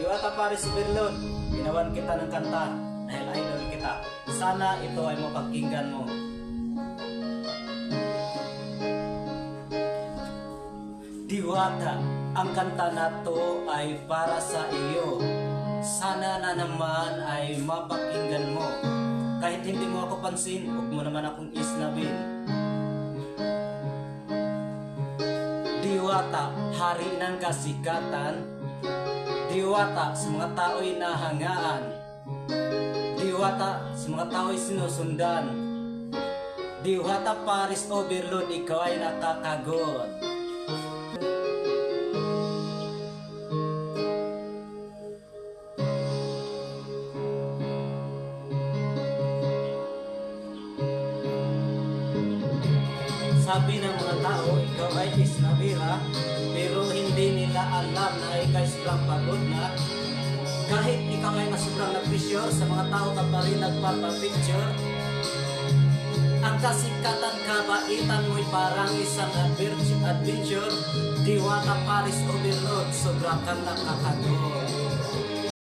Diwata Paris Overload, ginawan kita ng kanta dahil idol kita. Sana ito ay mapakinggan mo. Diwata, ang kanta na to ay para sa iyo. Sana na naman ay mapakinggan mo. Kahit hindi mo ako pansin, huwag mo naman akong isnabin. Diwata, hari ng kasikatan. Diwata, sa mga tao'y nahangaan. Diwata, sa mga tao'y sinusundan. Diwata Paris Overload, ikaw ay nakakagot. Sabi ng mga tao, ikaw ay isnabira, pero hindi nila alam na ikaw sobrang pagod na. Kahit ikaw ay sobrang na-pressure, sa mga tao ka pa rin nagpapapicture. Ang kasikatan, kabaitan mo'y parang isang adventure. Diwata Paris Overload, sobrang kang nakakagot.